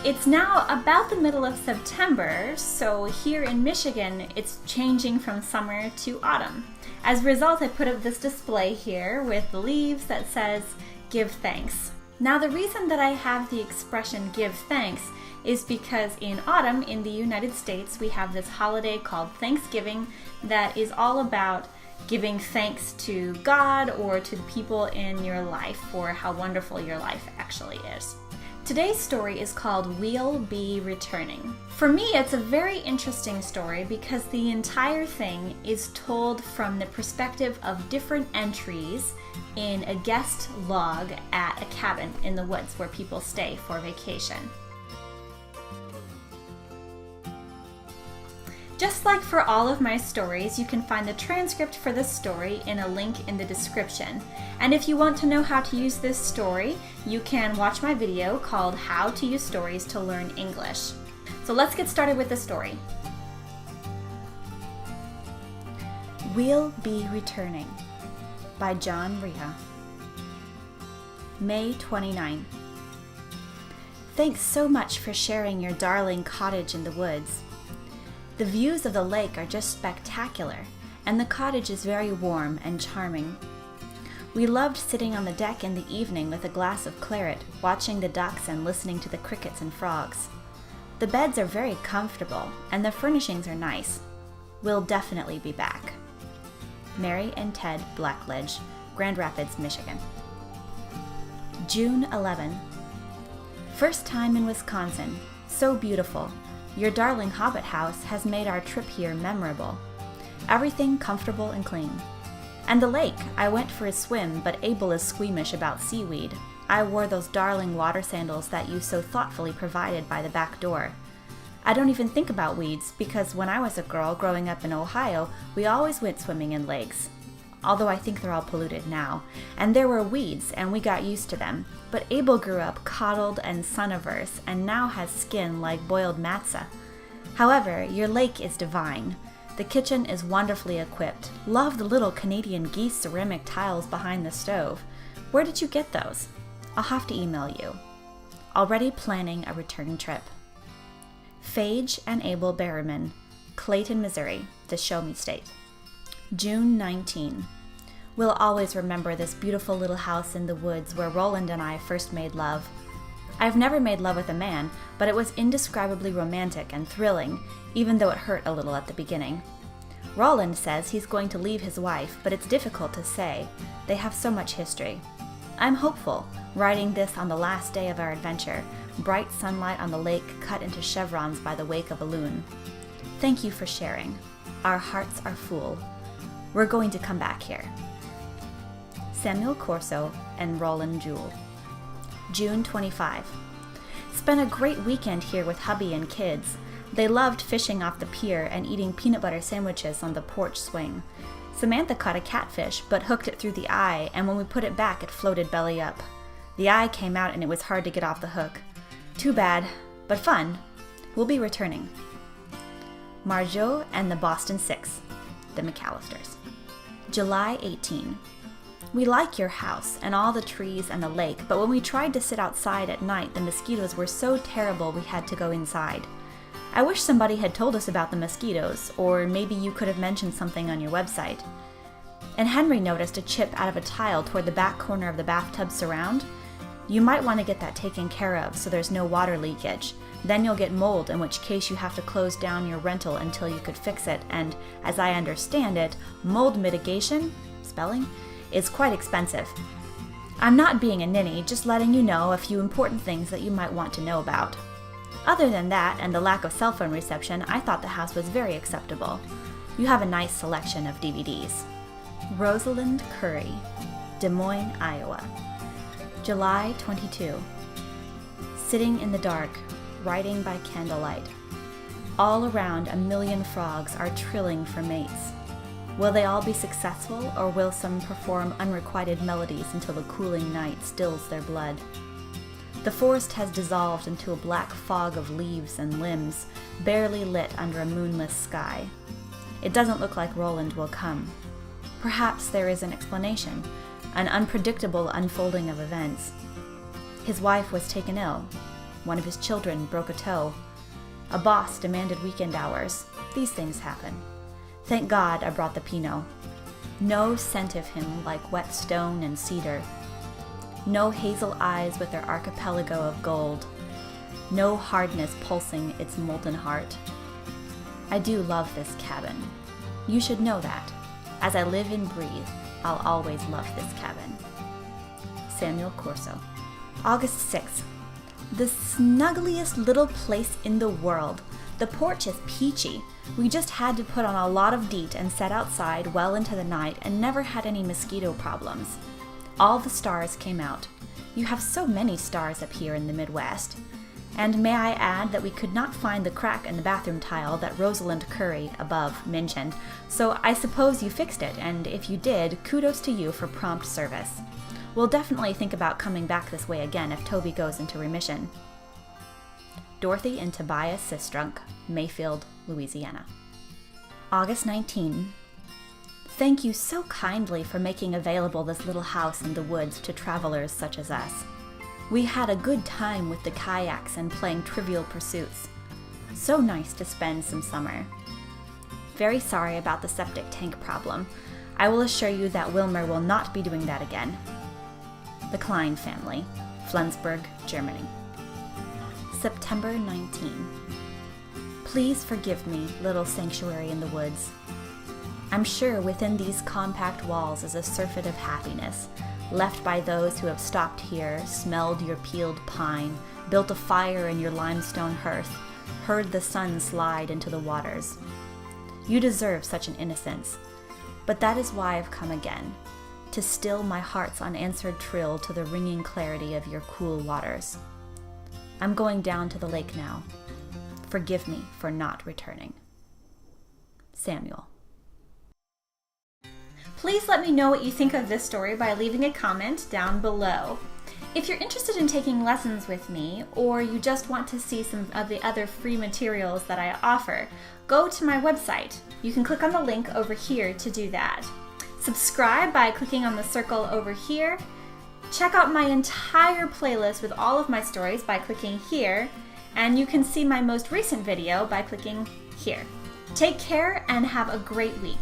It's now about the middle of September, so here in Michigan, it's changing from summer to autumn. As a result, I put up this display here with the leaves that says, "Give thanks." Now, the reason that I have the expression "give thanks" is because in autumn in the United States, we have this holiday called Thanksgiving that is all about giving thanks to God or to the people in your life for how wonderful your life actually is. Today's story is called We'll Be Returning. For me, it's a very interesting story because the entire thing is told from the perspective of different entries in a guest log at a cabin in the woods where people stay for vacation. Just like for all of my stories, you can find the transcript for this story in a link in the description. And if you want to know how to use this story, you can watch my video called How to Use Stories to Learn English. So let's get started with the story. We'll Be Returning by John Rhea. May 29. Thanks so much for sharing your darling cottage in the woods. The views of the lake are just spectacular, and the cottage is very warm and charming. We loved sitting on the deck in the evening with a glass of claret, watching the ducks and listening to the crickets and frogs. The beds are very comfortable, and the furnishings are nice. We'll definitely be back. Mary and Ted Blackledge, Grand Rapids, Michigan. June 11. First time in Wisconsin. So beautiful. Your darling Hobbit house has made our trip here memorable. Everything comfortable and clean. And the lake, I went for a swim, but Abel is squeamish about seaweed. I wore those darling water sandals that you so thoughtfully provided by the back door. I don't even think about weeds, because when I was a girl growing up in Ohio, we always went swimming in lakes. Although I think they're all polluted now. And there were weeds, and we got used to them. But Abel grew up coddled and sun-averse, and now has skin like boiled matzah. However, your lake is divine. The kitchen is wonderfully equipped. Love the little Canadian geese ceramic tiles behind the stove. Where did you get those? I'll have to email you. Already planning a return trip. Phage and Abel Berriman, Clayton, Missouri, the Show Me State. June 19. We'll always remember this beautiful little house in the woods where Roland and I first made love. I've never made love with a man, but it was indescribably romantic and thrilling, even though it hurt a little at the beginning. Roland says he's going to leave his wife, but it's difficult to say. They have so much history. I'm hopeful, writing this on the last day of our adventure, bright sunlight on the lake cut into chevrons by the wake of a loon. Thank you for sharing. Our hearts are full. We're going to come back here. Samuel Corso and Roland Jewell. June 25. Spent a great weekend here with hubby and kids. They loved fishing off the pier and eating peanut butter sandwiches on the porch swing. Samantha caught a catfish, but hooked it through the eye, and when we put it back, it floated belly up. The eye came out and it was hard to get off the hook. Too bad, but fun. We'll be returning. Marjo and the Boston Six, the McAllisters. July 18. We like your house and all the trees and the lake, but when we tried to sit outside at night, the mosquitoes were so terrible we had to go inside. I wish somebody had told us about the mosquitoes, or maybe you could have mentioned something on your website. And Henry noticed a chip out of a tile toward the back corner of the bathtub surround. You might want to get that taken care of so there's no water leakage. Then you'll get mold, in which case you have to close down your rental until you could fix it, and as I understand it, mold mitigation, spelling, is quite expensive. I'm not being a ninny, just letting you know a few important things that you might want to know about. Other than that, and the lack of cell phone reception, I thought the house was very acceptable. You have a nice selection of DVDs. Rosalind Curry, Des Moines, Iowa. July 22. Sitting in the dark, writing by candlelight. All around, a million frogs are trilling for mates. Will they all be successful, or will some perform unrequited melodies until the cooling night stills their blood? The forest has dissolved into a black fog of leaves and limbs, barely lit under a moonless sky. It doesn't look like Roland will come. Perhaps there is an explanation, an unpredictable unfolding of events. His wife was taken ill. One of his children broke a toe. A boss demanded weekend hours. These things happen. Thank God I brought the Pinot. No scent of him like wet stone and cedar. No hazel eyes with their archipelago of gold. No hardness pulsing its molten heart. I do love this cabin. You should know that. As I live and breathe, I'll always love this cabin. Samuel Corso. August 6th. The snuggliest little place in the world. The porch is peachy. We just had to put on a lot of DEET and sat outside well into the night and never had any mosquito problems. All the stars came out. You have so many stars up here in the Midwest. And may I add that we could not find the crack in the bathroom tile that Rosalind Curry above mentioned, so I suppose you fixed it, and if you did, kudos to you for prompt service. We'll definitely think about coming back this way again if Toby goes into remission. Dorothy and Tobias Sistrunk, Mayfield, Louisiana. August 19. Thank you so kindly for making available this little house in the woods to travelers such as us. We had a good time with the kayaks and playing Trivial Pursuits. So nice to spend some summer. Very sorry about the septic tank problem. I will assure you that Wilmer will not be doing that again. The Klein family, Flensburg, Germany. September 19. Please forgive me, little sanctuary in the woods. I'm sure within these compact walls is a surfeit of happiness, left by those who have stopped here, smelled your peeled pine, built a fire in your limestone hearth, heard the sun slide into the waters. You deserve such an innocence, but that is why I've come again, to still my heart's unanswered trill to the ringing clarity of your cool waters. I'm going down to the lake now. Forgive me for not returning. Samuel. Please let me know what you think of this story by leaving a comment down below. If you're interested in taking lessons with me, or you just want to see some of the other free materials that I offer, go to my website. You can click on the link over here to do that. Subscribe by clicking on the circle over here. Check out my entire playlist with all of my stories by clicking here, and you can see my most recent video by clicking here. Take care and have a great week.